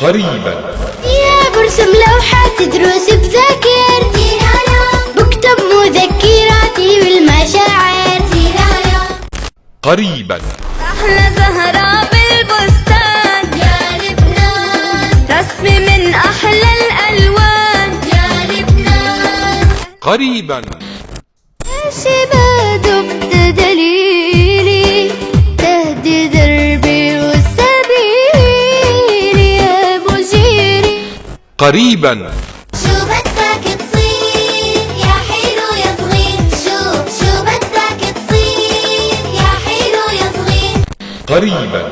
قريبا. يا برسم لوحات دروس بذاكر، بكتب مذكراتي بالمشاعر. قريبا. أحلى زهرة بالبستان يا لبنان، رسمي من أحلى الألوان يا لبنان. قريبا. شباب دليلي تهدي دربي والسبيل يا مجيري. قريبا. شو بدك تصير يا حلو يا صغير، شو بدك تصير يا حلو يا صغير. قريبا.